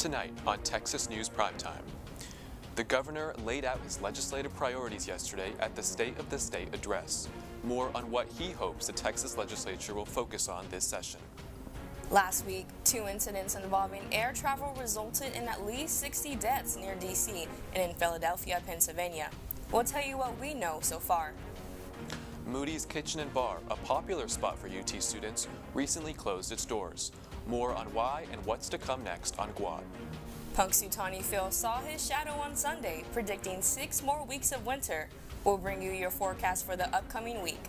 Tonight on Texas News Primetime. The governor laid out his legislative priorities yesterday at the State of the State address. More on what he hopes the Texas legislature will focus on this session. Last week, 2 incidents involving air travel resulted in at least 60 deaths near D.C. and in Philadelphia, Pennsylvania. We'll tell you what we know so far. Moody's Kitchen and Bar, a popular spot for UT students, recently closed its doors. More on why and what's to come next on Guad. Punxsutawney Phil saw his shadow on Sunday, predicting 6 more weeks of winter. We'll bring you your forecast for the upcoming week.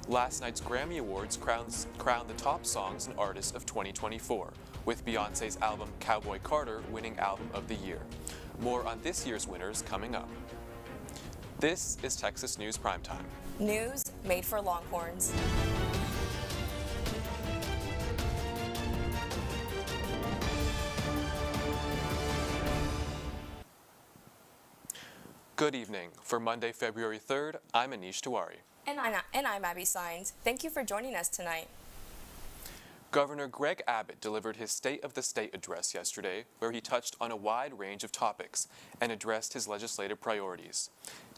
Last night's Grammy Awards crowned the top songs and artists of 2024, with Beyoncé's album Cowboy Carter winning Album of the Year. More on this year's winners coming up. This is Texas News Primetime. News made for Longhorns. Good evening. For Monday, February 3rd, I'm Aneesh Tiwari. And I'm Abby Saenz. Thank you for joining us tonight. Governor Greg Abbott delivered his State of the State address yesterday, where he touched on a wide range of topics and addressed his legislative priorities.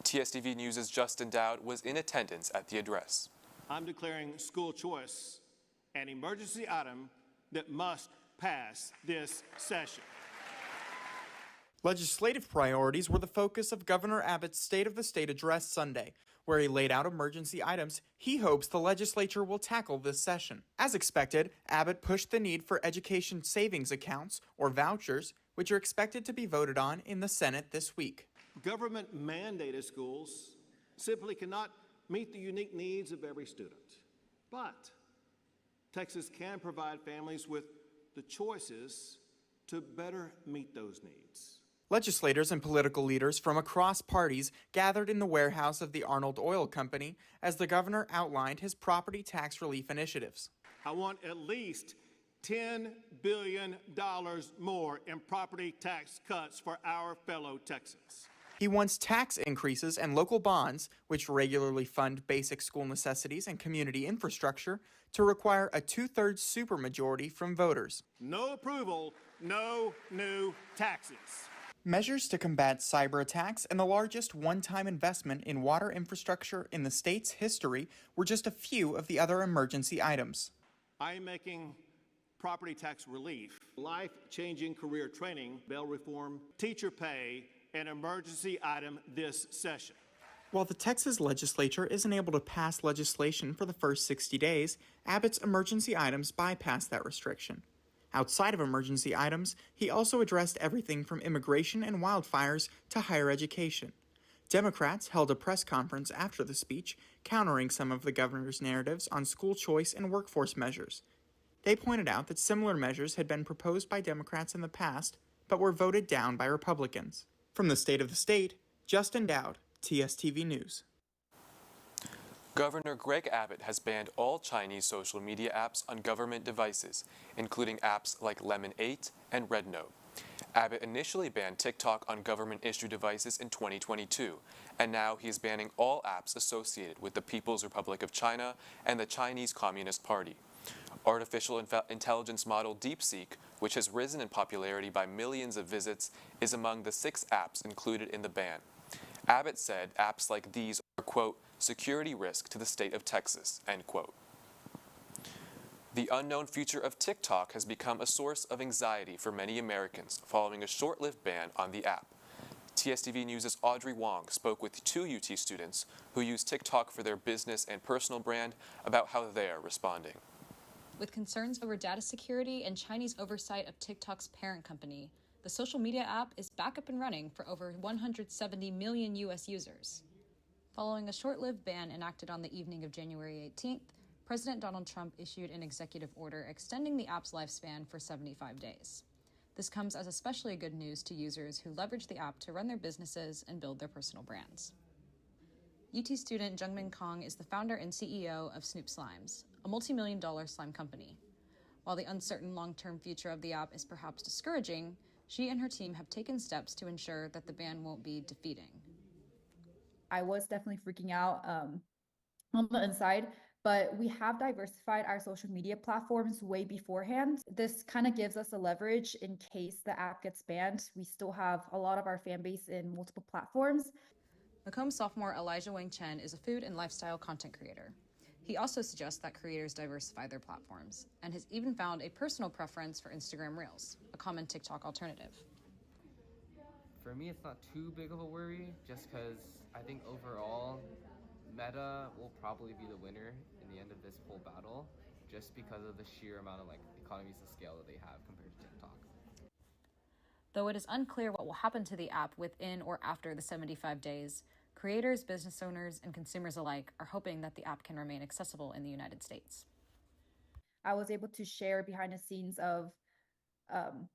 TSTV News' Justin Dowd was in attendance at the address. I'm declaring school choice an emergency item that must pass this session. Legislative priorities were the focus of Governor Abbott's State of the State address Sunday, where he laid out emergency items he hopes the legislature will tackle this session. As expected, Abbott pushed the need for education savings accounts, or vouchers, which are expected to be voted on in the Senate this week. Government-mandated schools simply cannot meet the unique needs of every student. But Texas can provide families with the choices to better meet those needs. Legislators and political leaders from across parties gathered in the warehouse of the Arnold Oil Company as the governor outlined his property tax relief initiatives. I want at least $10 billion more in property tax cuts for our fellow Texans. He wants tax increases and local bonds, which regularly fund basic school necessities and community infrastructure, to require a 2/3 supermajority from voters. No approval, no new taxes. Measures to combat cyber attacks and the largest one-time investment in water infrastructure in the state's history were just a few of the other emergency items. I am making property tax relief, life-changing career training, bail reform, teacher pay, an emergency item this session. While the Texas legislature isn't able to pass legislation for the first 60 days, Abbott's emergency items bypass that restriction. Outside of emergency items, he also addressed everything from immigration and wildfires to higher education. Democrats held a press conference after the speech, countering some of the governor's narratives on school choice and workforce measures. They pointed out that similar measures had been proposed by Democrats in the past, but were voted down by Republicans. From the State of the State, Justin Dowd, TSTV News. Governor Greg Abbott has banned all Chinese social media apps on government devices, including apps like Lemon 8 and RedNote. Abbott initially banned TikTok on government-issued devices in 2022, and now he is banning all apps associated with the People's Republic of China and the Chinese Communist Party. Artificial intelligence model DeepSeek, which has risen in popularity by millions of visits, is among the 6 apps included in the ban. Abbott said apps like these are, quote, security risk to the state of Texas, end quote. The unknown future of TikTok has become a source of anxiety for many Americans following a short-lived ban on the app. TSTV News' Audrey Wong spoke with 2 UT students who use TikTok for their business and personal brand about how they are responding. With concerns over data security and Chinese oversight of TikTok's parent company, the social media app is back up and running for over 170 million U.S. users. Following a short-lived ban enacted on the evening of January 18th, President Donald Trump issued an executive order extending the app's lifespan for 75 days. This comes as especially good news to users who leverage the app to run their businesses and build their personal brands. UT student Jungmin Kong is the founder and CEO of Snoop Slimes, a multi-million-dollar slime company. While the uncertain long-term future of the app is perhaps discouraging, she and her team have taken steps to ensure that the ban won't be defeating. I was definitely freaking out on the inside, but we have diversified our social media platforms way beforehand. This kind of gives us a leverage in case the app gets banned. We still have a lot of our fan base in multiple platforms. Macomb sophomore Elijah Wang Chen is a food and lifestyle content creator. He also suggests that creators diversify their platforms and has even found a personal preference for Instagram Reels, a common TikTok alternative. For me, it's not too big of a worry, just because I think overall, Meta will probably be the winner in the end of this whole battle, just because of the sheer amount of economies of scale that they have compared to TikTok. Though it is unclear what will happen to the app within or after the 75 days, creators, business owners, and consumers alike are hoping that the app can remain accessible in the United States. I was able to share behind the scenes of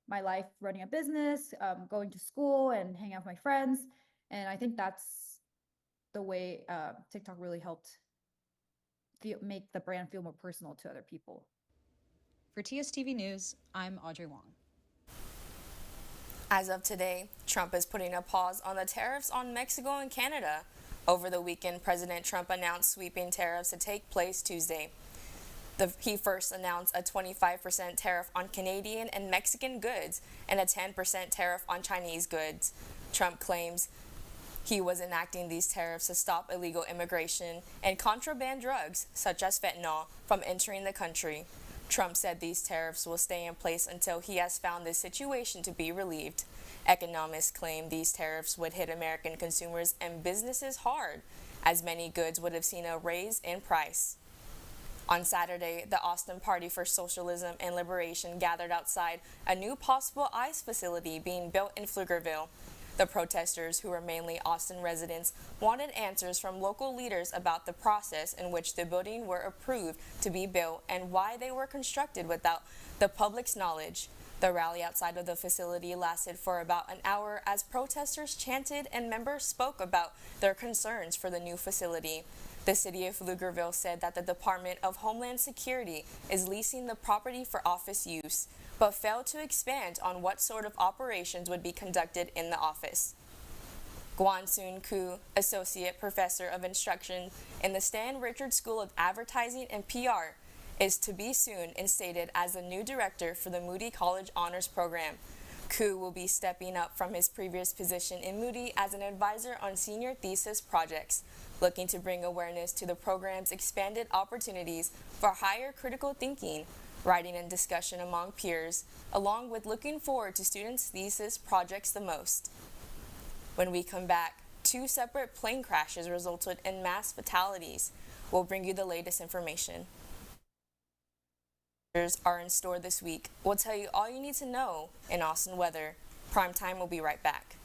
my life running a business, going to school and hanging out with my friends. And I think that's the way TikTok really helped make the brand feel more personal to other people. For TSTV News, I'm Audrey Wong. As of today, Trump is putting a pause on the tariffs on Mexico and Canada. Over the weekend, President Trump announced sweeping tariffs to take place Tuesday. He first announced a 25% tariff on Canadian and Mexican goods and a 10% tariff on Chinese goods. Trump claims he was enacting these tariffs to stop illegal immigration and contraband drugs, such as fentanyl, from entering the country. Trump said these tariffs will stay in place until he has found this situation to be relieved. Economists claim these tariffs would hit American consumers and businesses hard, as many goods would have seen a raise in price. On Saturday, the Austin Party for Socialism and Liberation gathered outside a new possible ICE facility being built in Pflugerville. The protesters, who were mainly Austin residents, wanted answers from local leaders about the process in which the building were approved to be built and why they were constructed without the public's knowledge. The rally outside of the facility lasted for about an hour as protesters chanted and members spoke about their concerns for the new facility. The city of Pflugerville said that the Department of Homeland Security is leasing the property for office use, but failed to expand on what sort of operations would be conducted in the office. Guan Soon Koo, Associate Professor of Instruction in the Stan Richards School of Advertising and PR, is to be soon instated as the new director for the Moody College Honors Program. Koo will be stepping up from his previous position in Moody as an advisor on senior thesis projects, looking to bring awareness to the program's expanded opportunities for higher critical thinking, writing and discussion among peers, along with looking forward to students' thesis projects the most. When we come back, 2 separate plane crashes resulted in mass fatalities. We'll bring you the latest information. Are in store this week. We'll tell you all you need to know in Austin weather. PrimeTime will be right back.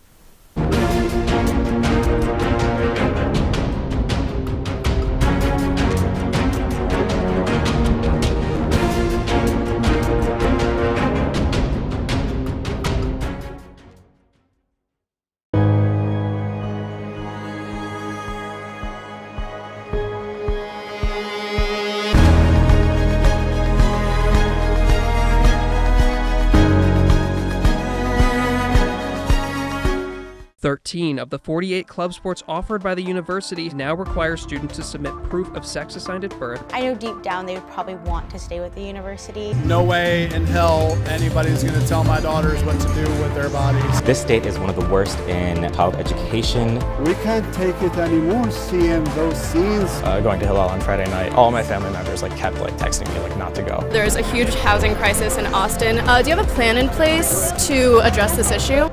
Thirteen of the 48 club sports offered by the university now require students to submit proof of sex assigned at birth. I know deep down they would probably want to stay with the university. No way in hell anybody's going to tell my daughters what to do with their bodies. This state is one of the worst in child education. We can't take it anymore, seeing those scenes. Going to Hillel on Friday night, all my family members kept texting me not to go. There's a huge housing crisis in Austin. Do you have a plan in place to address this issue?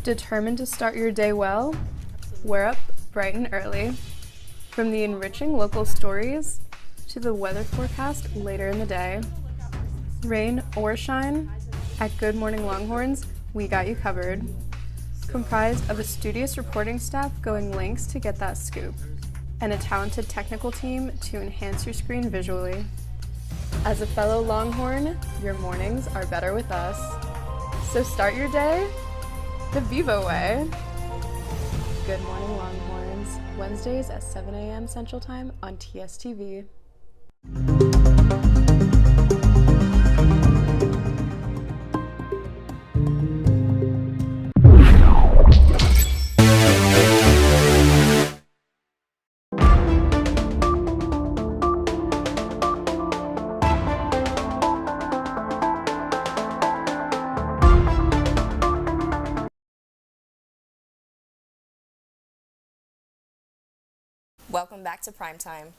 Determined to start your day well? We're up bright and early. From the enriching local stories to the weather forecast later in the day. Rain or shine, at Good Morning Longhorns, we got you covered. Comprised of a studious reporting staff going lengths to get that scoop, and a talented technical team to enhance your screen visually. As a fellow Longhorn, your mornings are better with us. So start your day the Vivo way. Good Morning Longhorns, Wednesdays at 7 a.m. Central Time on TSTV. Welcome back to Primetime.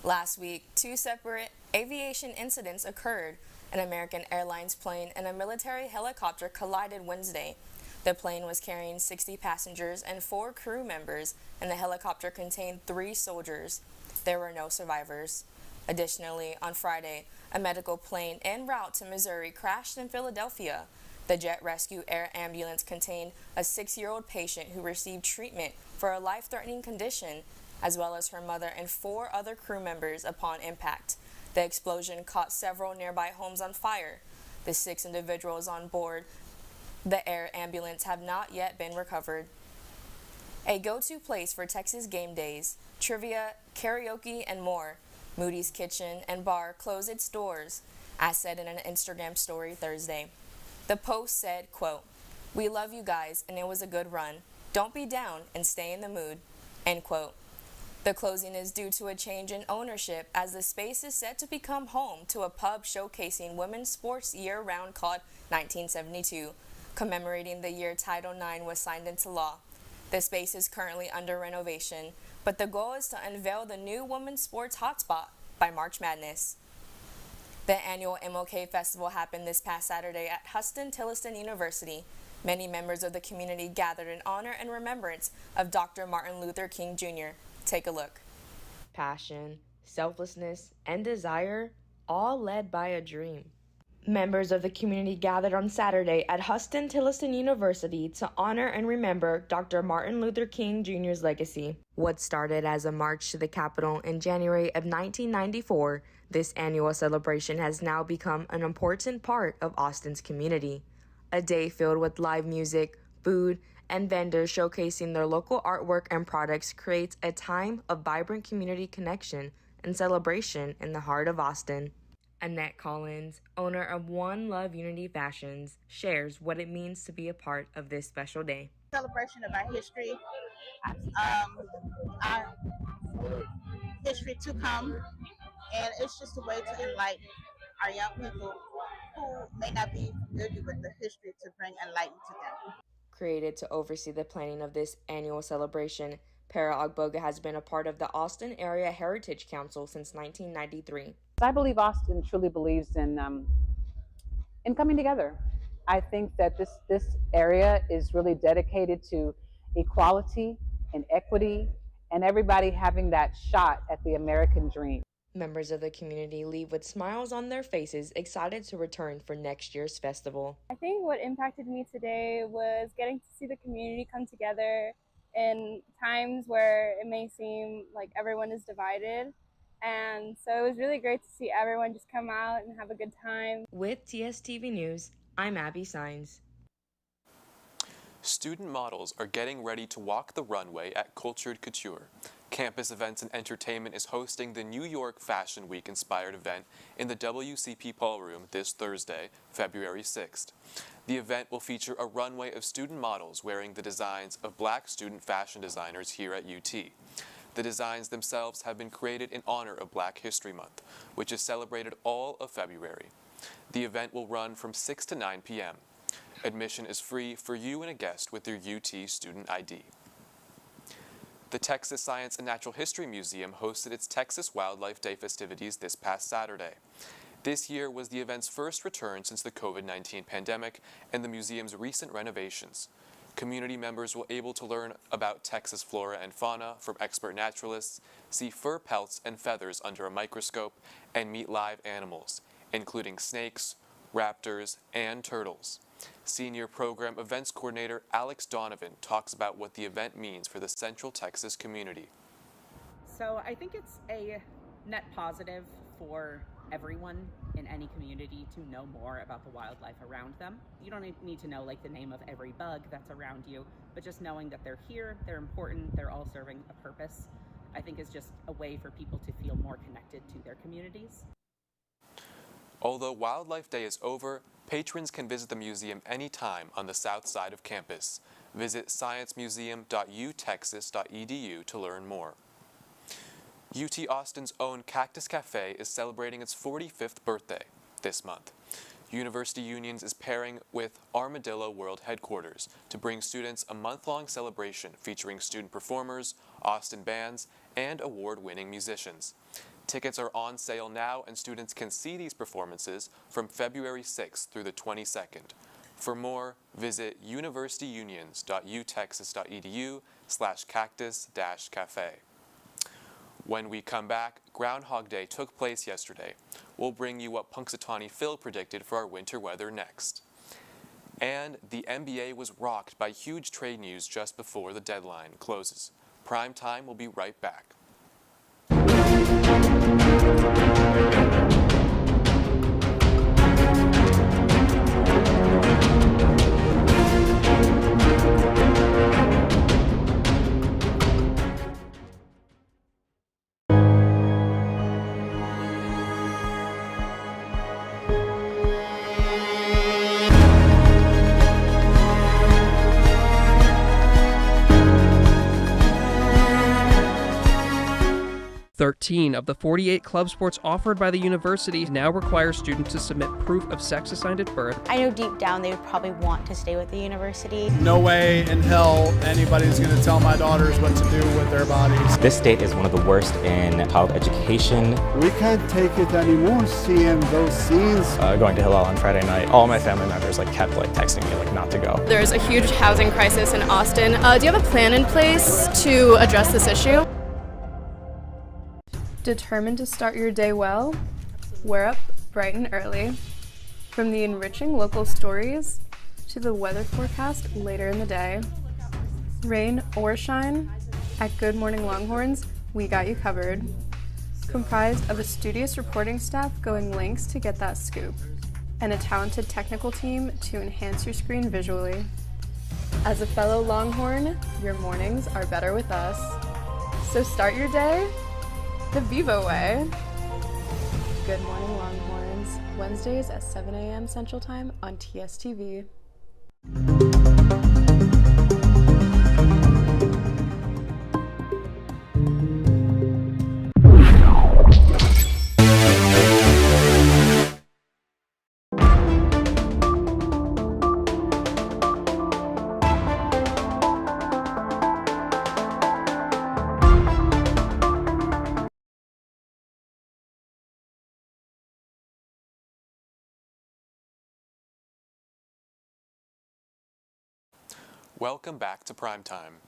Last week, 2 separate aviation incidents occurred. An American Airlines plane and a military helicopter collided Wednesday. The plane was carrying 60 passengers and 4 crew members, and the helicopter contained 3 soldiers. There were no survivors. Additionally, on Friday, a medical plane en route to Missouri crashed in Philadelphia. The jet rescue air ambulance contained a 6-year-old patient who received treatment for a life-threatening condition, as well as her mother and 4 other crew members upon impact. The explosion caught several nearby homes on fire. The 6 individuals on board the air ambulance have not yet been recovered. A go-to place for Texas game days, trivia, karaoke, and more. Moody's Kitchen and Bar closed its doors, as said in an Instagram story Thursday. The post said, quote, "We love you guys and it was a good run. Don't be down and stay in the mood," end quote. The closing is due to a change in ownership, as the space is set to become home to a pub showcasing women's sports year-round called 1972, commemorating the year Title IX was signed into law. The space is currently under renovation, but the goal is to unveil the new women's sports hotspot by March Madness. The annual MLK Festival happened this past Saturday at Huston-Tillotson University. Many members of the community gathered in honor and remembrance of Dr. Martin Luther King Jr. Take a look. Passion, selflessness, and desire, all led by a dream. Members of the community gathered on Saturday at Huston-Tillotson University to honor and remember Dr. Martin Luther King Jr.'s legacy. What started as a march to the Capitol in January of 1994, this annual celebration has now become an important part of Austin's community. A day filled with live music, food, and vendors showcasing their local artwork and products creates a time of vibrant community connection and celebration in the heart of Austin. Annette Collins, owner of One Love Unity Fashions, shares what it means to be a part of this special day. Celebration of our history, our history to come, and it's just a way to enlighten our young people who may not be familiar with the history, to bring enlightenment to them. Created to oversee the planning of this annual celebration, Para Ogboga has been a part of the Austin Area Heritage Council since 1993. I believe Austin truly believes in coming together. I think that this area is really dedicated to equality and equity and everybody having that shot at the American dream. Members of the community leave with smiles on their faces, excited to return for next year's festival. I think what impacted me today was getting to see the community come together in times where it may seem like everyone is divided. And so it was really great to see everyone just come out and have a good time. With TSTV News, I'm Abby Saenz. Student models are getting ready to walk the runway at Cultured Couture. Campus Events and Entertainment is hosting the New York Fashion Week inspired event in the WCP Ballroom this Thursday, February 6th. The event will feature a runway of student models wearing the designs of Black student fashion designers here at UT. The designs themselves have been created in honor of Black History Month, which is celebrated all of February. The event will run from 6 to 9 p.m. Admission is free for you and a guest with your UT student ID. The Texas Science and Natural History Museum hosted its Texas Wildlife Day festivities this past Saturday. This year was the event's first return since the COVID-19 pandemic and the museum's recent renovations. Community members were able to learn about Texas flora and fauna from expert naturalists, see fur pelts and feathers under a microscope, and meet live animals, including snakes, raptors, and turtles. Senior Program Events Coordinator Alex Donovan talks about what the event means for the Central Texas community. So I think it's a net positive for everyone in any community to know more about the wildlife around them. You don't need to know like the name of every bug that's around you, but just knowing that they're here, they're important, they're all serving a purpose, I think is just a way for people to feel more connected to their communities. Although Wildlife Day is over, patrons can visit the museum anytime on the south side of campus. Visit sciencemuseum.utexas.edu to learn more. UT Austin's own Cactus Cafe is celebrating its 45th birthday this month. University Unions is pairing with Armadillo World Headquarters to bring students a month-long celebration featuring student performers, Austin bands, and award-winning musicians. Tickets are on sale now, and students can see these performances from February 6th through the 22nd. For more, visit universityunions.utexas.edu/cactus-cafe. When we come back, Groundhog Day took place yesterday. We'll bring you what Punxsutawney Phil predicted for our winter weather next. And the NBA was rocked by huge trade news just before the deadline closes. Prime Time will be right back. Thirteen of the 48 club sports offered by the university now require students to submit proof of sex assigned at birth. I know deep down they would probably want to stay with the university. No way in hell anybody's going to tell my daughters what to do with their bodies. This state is one of the worst in child education. We can't take it anymore, seeing those scenes. Going to Hillel on Friday night, all my family members kept texting me not to go. There's a huge housing crisis in Austin. Do you have a plan in place to address this issue? Determined to start your day well? We're up bright and early. From the enriching local stories to the weather forecast later in the day. Rain or shine, at Good Morning Longhorns, we got you covered. Comprised of a studious reporting staff going lengths to get that scoop, and a talented technical team to enhance your screen visually. As a fellow Longhorn, your mornings are better with us. So start your day the Vivo way. Good Morning Longhorns, Wednesdays at 7 a.m. Central Time on TSTV. Welcome back to Primetime.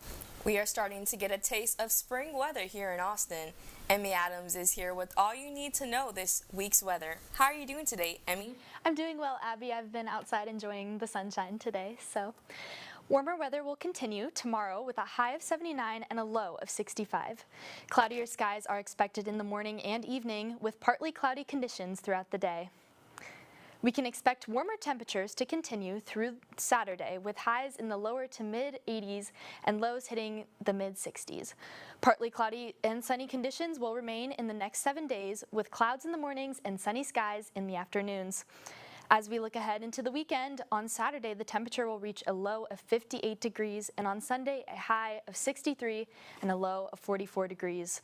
We are starting to get a taste of spring weather here in Austin. Emmy Adams is here with all you need to know this week's weather. How are you doing today, Emmy? I'm doing well, Abby. I've been outside enjoying the sunshine today, so. Warmer weather will continue tomorrow with a high of 79 and a low of 65. Cloudier skies are expected in the morning and evening with partly cloudy conditions throughout the day. We can expect warmer temperatures to continue through Saturday with highs in the lower to mid 80s and lows hitting the mid 60s. Partly cloudy and sunny conditions will remain in the next 7 days with clouds in the mornings and sunny skies in the afternoons. As we look ahead into the weekend, on Saturday the temperature will reach a low of 58 degrees and on Sunday a high of 63 and a low of 44 degrees.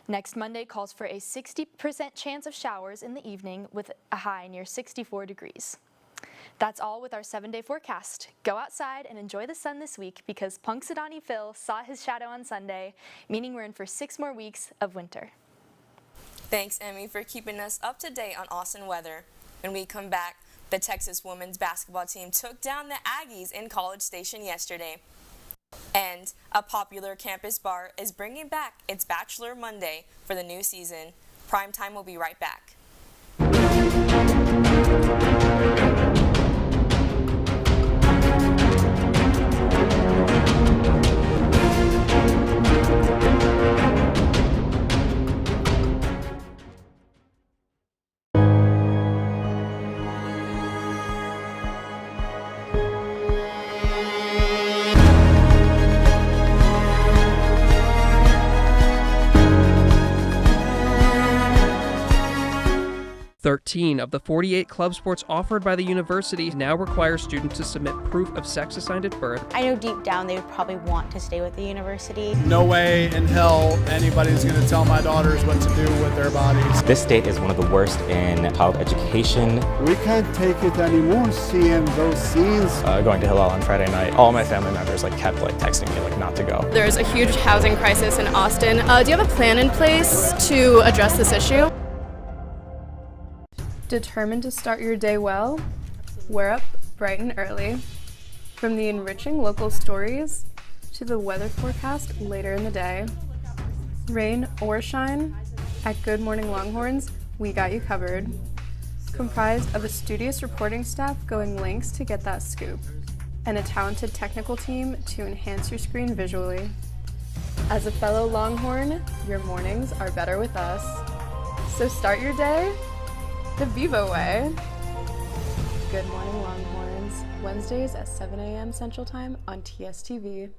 Next Monday calls for a 60% chance of showers in the evening with a high near 64 degrees. That's all with our 7-day forecast. Go outside and enjoy the sun this week because Punxsutawney Phil saw his shadow on Sunday, meaning we're in for 6 more weeks of winter. Thanks, Emmy, for keeping us up to date on Austin weather. When we come back, the Texas women's basketball team took down the Aggies in College Station yesterday. And a popular campus bar is bringing back its Bachelor Monday for the new season. Primetime will be right back. 13 of the 48 club sports offered by the university now require students to submit proof of sex assigned at birth. I know deep down they would probably want to stay with the university. No way in hell anybody's going to tell my daughters what to do with their bodies. This state is one of the worst in child education. We can't take it anymore seeing those scenes. Going to Hillel on Friday night, all my family members kept texting me not to go. There's a huge housing crisis in Austin. Do you have a plan in place to address this issue? Determined to start your day well? We're up bright and early. From the enriching local stories to the weather forecast later in the day. Rain or shine, at Good Morning Longhorns, we got you covered. Comprised of a studious reporting staff going lengths to get that scoop, and a talented technical team to enhance your screen visually. As a fellow Longhorn, your mornings are better with us. So start your day the Vivo way. Good Morning Longhorns, Wednesdays at 7 a.m. Central Time on TSTV.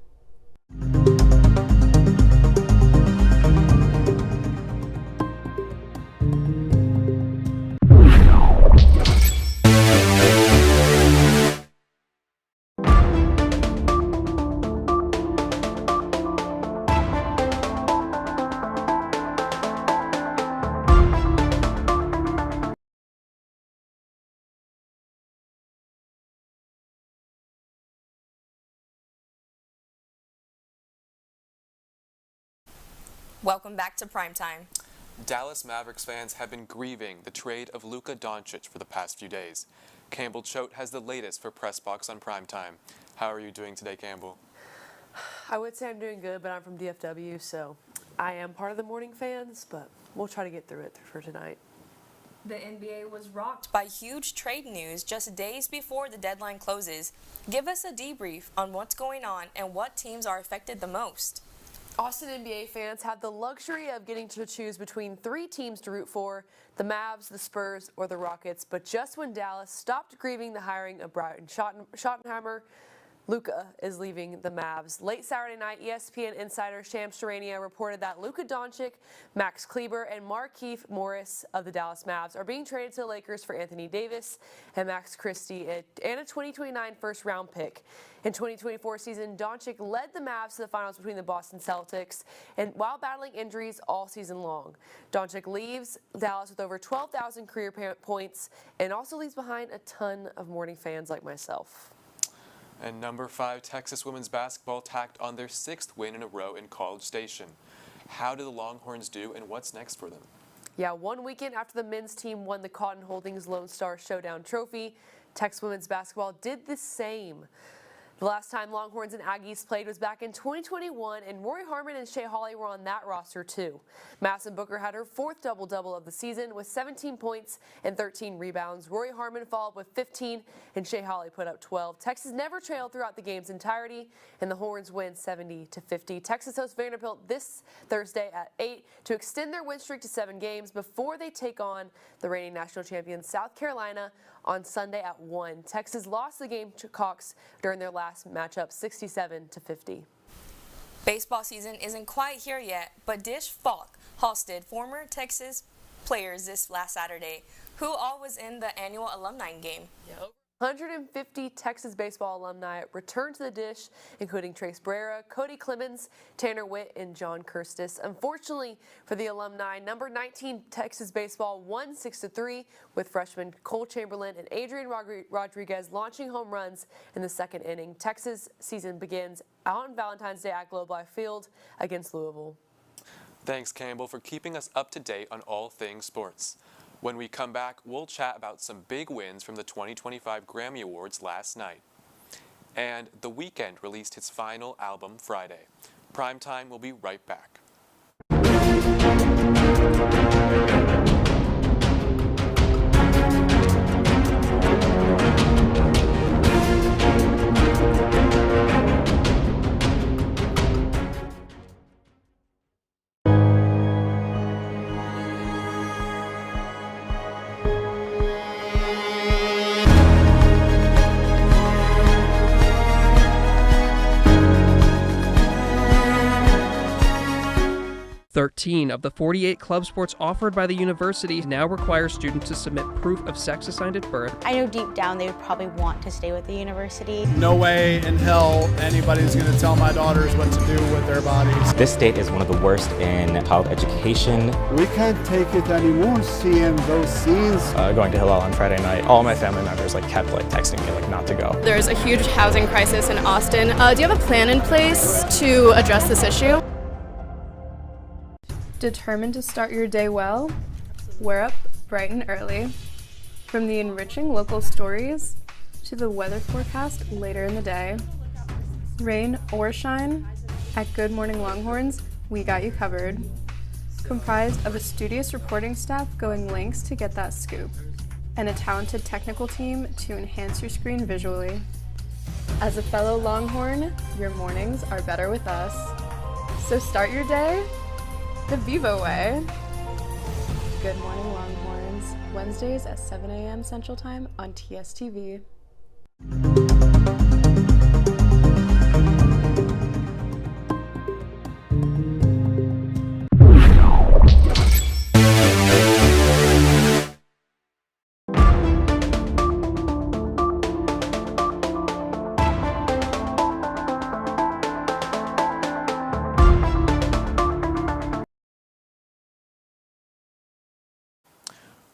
Welcome back to Primetime. Dallas Mavericks fans have been grieving the trade of Luka Doncic for the past few days. Campbell Choate has the latest for Press Box on Primetime. How are you doing today, Campbell? I would say I'm doing good, but I'm from DFW, so I am part of the morning fans, but we'll try to get through it for tonight. The NBA was rocked by huge trade news just days before the deadline closes. Give us a debrief on what's going on and what teams are affected the most. Austin NBA fans have the luxury of getting to choose between 3 teams to root for, the Mavs, the Spurs, or the Rockets. But just when Dallas stopped grieving the hiring of Brian Schottenheimer, Luka is leaving the Mavs. Late Saturday night, ESPN insider Shams Charania reported that Luka Doncic, Max Kleber, and Markieff Morris of the Dallas Mavs are being traded to the Lakers for Anthony Davis and Max Christie and a 2029 first-round pick. In 2024 season, Doncic led the Mavs to the finals between the Boston Celtics, and while battling injuries all season long. Doncic leaves Dallas with over 12,000 career points and also leaves behind a ton of morning fans like myself. And number 5, Texas women's basketball tacked on their 6th win in a row in College Station. How did the Longhorns do, and what's next for them? Yeah, one weekend after the men's team won the Cotton Holdings Lone Star Showdown Trophy, Texas women's basketball did the same. The last time Longhorns and Aggies played was back in 2021, and Rory Harmon and Shea Holley were on that roster too. Madison Booker had her 4th double-double of the season with 17 points and 13 rebounds. Rory Harmon followed with 15, and Shea Holley put up 12. Texas never trailed throughout the game's entirety, and the Horns win 70-50. Texas hosts Vanderbilt this Thursday at 8 to extend their win streak to 7 games before they take on the reigning national champions South Carolina on Sunday at 1. Texas lost the game to Cox during their last matchup 67-50. Baseball season isn't quite here yet, but Dish Falk hosted former Texas players this last Saturday. Who all was in the annual alumni game? 150 Texas baseball alumni returned to the Dish, including Trace Barrera, Cody Clemens, Tanner Witt, and John Kirstis. Unfortunately for the alumni, number 19 Texas baseball won 6-3 with freshman Cole Chamberlain and Adrian Rodriguez launching home runs in the 2nd inning. Texas season begins out on Valentine's Day at Globe Life Field against Louisville. Thanks, Campbell, for keeping us up to date on all things sports. When we come back, we'll chat about some big wins from the 2025 Grammy Awards last night. And The Weeknd released his final album Friday. Primetime will be right back. 13 of the 48 club sports offered by the university now require students to submit proof of sex assigned at birth. I know deep down they would probably want to stay with the university. No way in hell anybody's going to tell my daughters what to do with their bodies. This state is one of the worst in child education. We can't take it anymore, seeing those scenes. Going to Hillel on Friday night, all my family members kept texting me not to go. There's a huge housing crisis in Austin. Do you have a plan in place to address this issue? Determined to start your day well? We're up bright and early. From the enriching local stories to the weather forecast later in the day. Rain or shine, at Good Morning Longhorns, we got you covered. Comprised of a studious reporting staff going lengths to get that scoop, and a talented technical team to enhance your screen visually. As a fellow Longhorn, your mornings are better with us. So start your day the Vivo way. Good Morning Longhorns, Wednesdays at 7 a.m. Central Time on TSTV.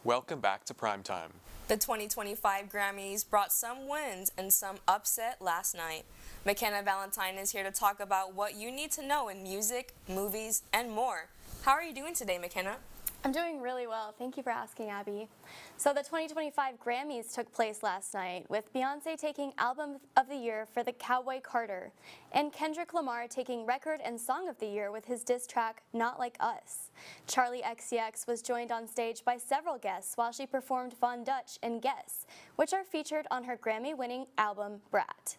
Welcome back to Primetime. The 2025 Grammys brought some wins and some upset last night. McKenna Valentine is here to talk about what you need to know in music, movies, and more. How are you doing today, McKenna? I'm doing really well. Thank you for asking, Abby. So the 2025 Grammys took place last night, with Beyonce taking Album of the Year for the Cowboy Carter, and Kendrick Lamar taking Record and Song of the Year with his diss track, Not Like Us. Charli XCX was joined on stage by several guests while she performed Von Dutch and Guess, which are featured on her Grammy-winning album, Brat.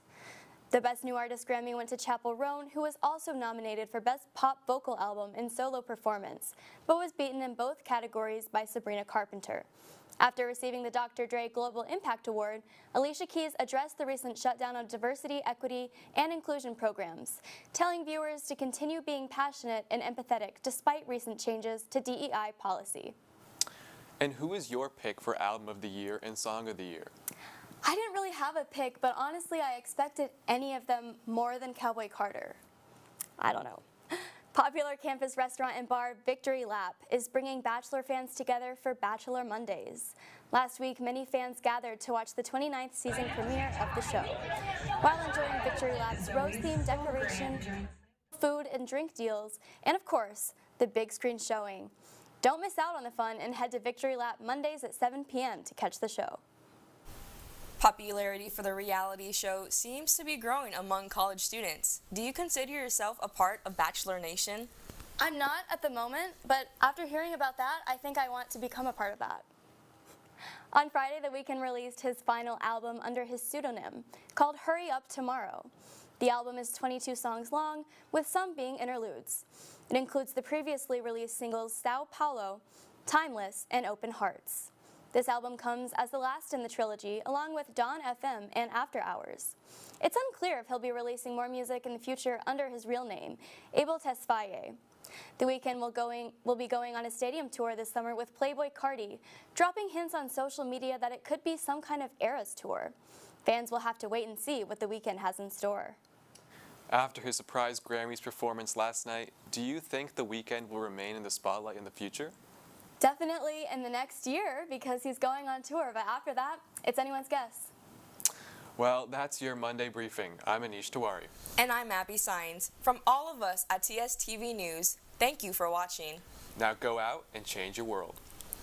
The Best New Artist Grammy went to Chappell Roan, who was also nominated for Best Pop Vocal Album and Solo Performance, but was beaten in both categories by Sabrina Carpenter. After receiving the Dr. Dre Global Impact Award, Alicia Keys addressed the recent shutdown of diversity, equity, and inclusion programs, telling viewers to continue being passionate and empathetic despite recent changes to DEI policy. And who is your pick for Album of the Year and Song of the Year? I didn't really have a pick, but honestly, I expected any of them more than Cowboy Carter. I don't know. Popular campus restaurant and bar Victory Lap is bringing Bachelor fans together for Bachelor Mondays. Last week, many fans gathered to watch the 29th season premiere of the show. While enjoying Victory Lap's rose-themed decoration, food and drink deals, and of course, the big screen showing. Don't miss out on the fun and head to Victory Lap Mondays at 7 p.m. to catch the show. Popularity for the reality show seems to be growing among college students. Do you consider yourself a part of Bachelor Nation? I'm not at the moment, but after hearing about that, I think I want to become a part of that. On Friday, The Weeknd released his final album under his pseudonym, called Hurry Up Tomorrow. The album is 22 songs long, with some being interludes. It includes the previously released singles Sao Paulo, Timeless, and Open Hearts. This album comes as the last in the trilogy, along with Dawn FM and After Hours. It's unclear if he'll be releasing more music in the future under his real name, Abel Tesfaye. The Weeknd will be going on a stadium tour this summer with Playboy Cardi, dropping hints on social media that it could be some kind of Eras tour. Fans will have to wait and see what The Weeknd has in store. After his surprise Grammys performance last night, do you think The Weeknd will remain in the spotlight in the future? Definitely in the next year, because he's going on tour, but after that, it's anyone's guess. Well, that's your Monday briefing. I'm Aneesh Tiwari. And I'm Abby Saenz. From all of us at TSTV News, thank you for watching. Now go out and change your world.